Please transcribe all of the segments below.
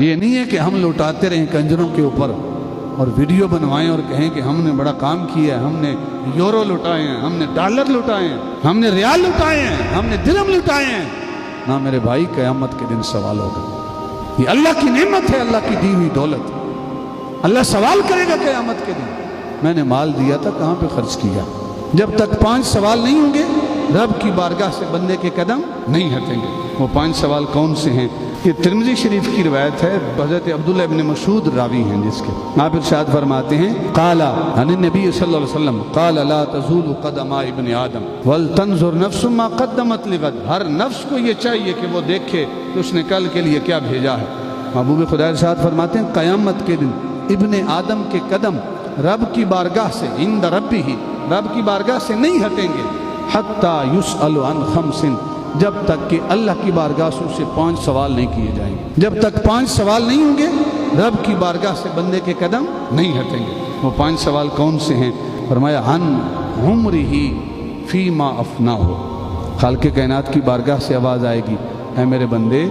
یہ نہیں ہے کہ ہم لوٹاتے رہیں کنجروں کے اوپر اور ویڈیو بنوائیں اور کہیں کہ ہم نے بڑا کام کیا ہے، ہم نے یورو لوٹائے ہیں، ہم نے ڈالر لوٹائے ہیں، ہم نے ریال لوٹائے ہیں، ہم نے درہم لوٹائے ہیں۔ نہ میرے بھائی، قیامت کے دن سوال ہوگا۔ یہ اللہ کی نعمت ہے، اللہ کی دی ہوئی دولت۔ اللہ سوال کرے گا قیامت کے دن، میں نے مال دیا تھا، کہاں پہ خرچ کیا؟ جب تک 5 سوال نہیں ہوں گے، رب کی بارگاہ سے بندے کے قدم نہیں ہٹیں گے۔ وہ 5 سوال کون سے ہیں؟ یہ ترمذی شریف کی روایت ہے، حضرت عبداللہ ابن مسعود راوی ہیں جس کے آپ ارشاد فرماتے ہیں، قال عن النبی صلی اللہ علیہ وسلم قال لا تزول قدم ابن آدم ولتنظر نفس ما قدمت لغد۔ ہر نفس کو یہ چاہیے کہ وہ دیکھے کہ اس نے کل کے لیے کیا بھیجا ہے۔ محبوب خدا ارشاد فرماتے ہیں، قیامت کے دن ابن آدم کے قدم رب کی بارگاہ سے، عند ربہ، رب کی بارگاہ سے نہیں ہٹیں گے، حتی یسأل عن 5، جب تک کہ اللہ کی بارگاہ سے اسے 5 سوال نہیں کیے جائیں گے۔ جب تک 5 سوال نہیں ہوں گے، رب کی بارگاہ سے بندے کے قدم نہیں ہٹیں گے۔ وہ 5 سوال کون سے ہیں؟ فرمایا، عن عمرہ فیما افناہ۔ خالق کائنات کی بارگاہ سے آواز آئے گی، اے میرے بندے،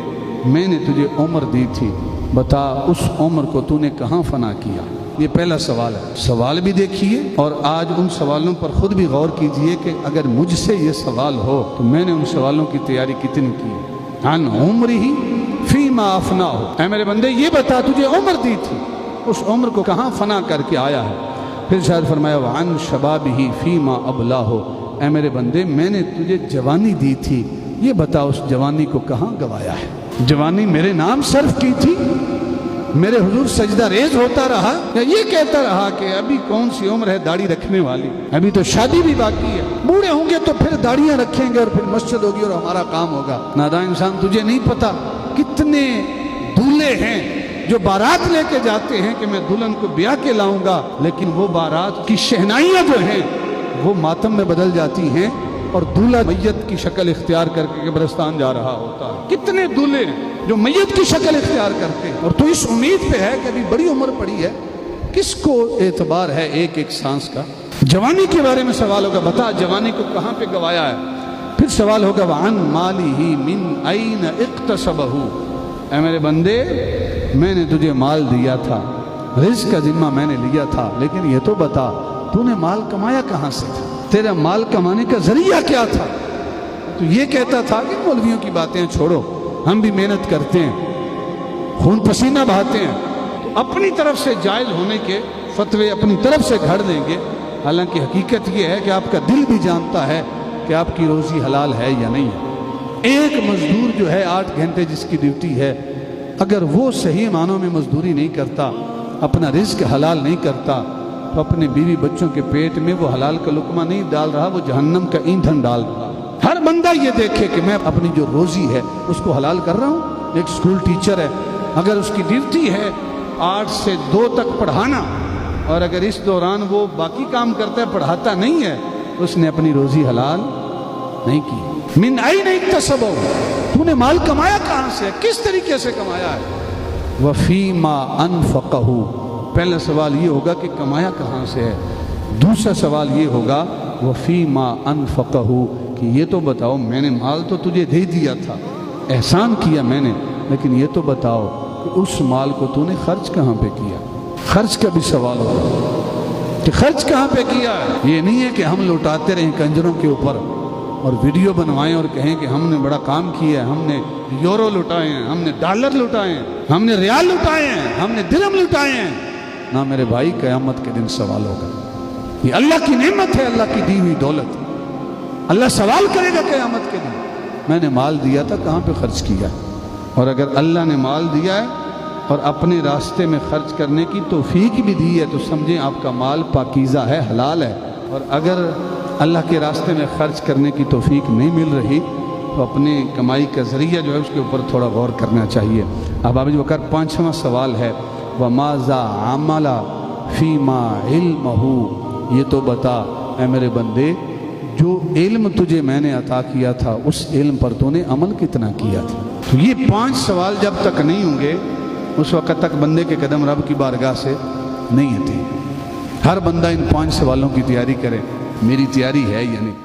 میں نے تجھے عمر دی تھی، بتا اس عمر کو تو نے کہاں فنا کیا؟ یہ پہلا سوال ہے۔ سوال بھی دیکھیے اور آج ان سوالوں پر خود بھی غور کیجئے کہ اگر مجھ سے یہ سوال ہو تو میں نے ان سوالوں کی تیاری کتنی کی ہے۔ عن عمرہ فیما افناہ، اے میرے بندے یہ بتا تجھے عمر دی تھی، اس عمر کو کہاں فنا کر کے آیا ہے؟ پھر شاید فرمایا، وعن شبابہ فیما ابلاہ، اے میرے بندے میں نے تجھے جوانی دی تھی، یہ بتا اس جوانی کو کہاں گوایا ہے؟ جوانی میرے نام صرف کی تھی، میرے حضور سجدہ ریز ہوتا رہا، یا یہ کہتا رہا کہ ابھی کون سی عمر ہے داڑھی رکھنے والی، ابھی تو شادی بھی باقی ہے، بوڑھے ہوں گے تو پھر داڑیاں رکھیں گے اور پھر مسجد ہوگی اور ہمارا کام ہوگا۔ نادان انسان، تجھے نہیں پتا کتنے دولہے ہیں جو بارات لے کے جاتے ہیں کہ میں دلہن کو بیاہ کے لاؤں گا، لیکن وہ بارات کی شہنائیاں جو ہیں وہ ماتم میں بدل جاتی ہیں اور دولہا میت کی شکل اختیار کر کے قبرستان جا رہا ہوتا ہے۔ کتنے دولہے ہیں جو میت کی شکل اختیار کرتے ہیں، اور تو اس امید پہ ہے کہ ابھی بڑی عمر پڑی ہے، کس کو اعتبار ہے ایک ایک سانس کا؟ جوانی کے بارے میں سوال ہوگا، بتا جوانی کو کہاں پہ گوایا ہے؟ پھر سوال ہوگا، وعن مالہ من این اقتصبہ، اے میرے بندے میں نے تجھے مال دیا تھا، رزق کا ذمہ میں نے لیا تھا، لیکن یہ تو بتا تو نے مال کمایا کہاں سے تھا؟ تیرا مال کمانے کا ذریعہ کیا تھا؟ تو یہ کہتا تھا کہ مولویوں کی باتیں چھوڑو، ہم بھی محنت کرتے ہیں، خون پسینہ بہاتے ہیں، تو اپنی طرف سے جائز ہونے کے فتوے اپنی طرف سے گھڑ دیں گے، حالانکہ حقیقت یہ ہے کہ آپ کا دل بھی جانتا ہے کہ آپ کی روزی حلال ہے یا نہیں ہے۔ ایک مزدور جو ہے 8 گھنٹے جس کی ڈیوٹی ہے، اگر وہ صحیح معنوں میں مزدوری نہیں کرتا، اپنا رزق حلال نہیں کرتا، تو اپنے بیوی بچوں کے پیٹ میں وہ حلال کا لقمہ نہیں ڈال رہا، وہ جہنم کا ایندھن ڈال رہا۔ ہر بندہ یہ دیکھے کہ میں اپنی جو روزی ہے اس کو حلال کر رہا ہوں۔ ایک سکول ٹیچر ہے، اگر اس کی ڈیوٹی ہے 8 سے 2 تک پڑھانا، اور اگر اس دوران وہ باقی کام کرتا ہے، پڑھاتا نہیں ہے، اس نے اپنی روزی حلال نہیں کی۔ من این اکتسبہ، تو نے مال کمایا کہاں سے، کس طریقے سے کمایا ہے؟ وفیما انفقہ، پہلا سوال یہ ہوگا کہ کمایا کہاں سے ہے۔ دوسرا سوال یہ ہوگا، وفیما انفقہ، کہ یہ تو بتاؤ میں نے مال تو تجھے دے دیا تھا، احسان کیا میں نے، لیکن یہ تو بتاؤ کہ اس مال کو تو نے خرچ کہاں پہ کیا؟ خرچ کا بھی سوال ہوگا کہ خرچ کہاں پہ کیا ہے۔ یہ نہیں ہے کہ ہم لوٹاتے رہیں کنجروں کے اوپر اور ویڈیو بنوائیں اور کہیں کہ ہم نے بڑا کام کیا ہے، ہم نے یورو لوٹائے ہیں، ہم نے ڈالر لوٹائے ہیں، ہم نے ریال لوٹائے ہیں، ہم نے درہم لوٹائے ہیں۔ نہ میرے بھائی، قیامت کے دن سوال ہوگا۔ یہ اللہ کی نعمت ہے، اللہ کی دی ہوئی دولت۔ اللہ سوال کرے گا قیامت کے دن، میں نے مال دیا تھا کہاں پہ خرچ کیا؟ اور اگر اللہ نے مال دیا ہے اور اپنے راستے میں خرچ کرنے کی توفیق بھی دی ہے تو سمجھیں آپ کا مال پاکیزہ ہے، حلال ہے۔ اور اگر اللہ کے راستے میں خرچ کرنے کی توفیق نہیں مل رہی تو اپنے کمائی کا ذریعہ جو ہے اس کے اوپر تھوڑا غور کرنا چاہیے۔ اب ابھی وقت 5واں سوال ہے، وَمَاذَا عَمَلَ فِيمَا عِلْمَهُ، یہ تو بتا اے میرے بندے جو علم تجھے میں نے عطا کیا تھا اس علم پر تو نے عمل کتنا کیا تھا؟ تو یہ 5 سوال جب تک نہیں ہوں گے اس وقت تک بندے کے قدم رب کی بارگاہ سے نہیں ہٹیں۔ ہر بندہ ان 5 سوالوں کی تیاری کرے، میری تیاری ہے یا نہیں۔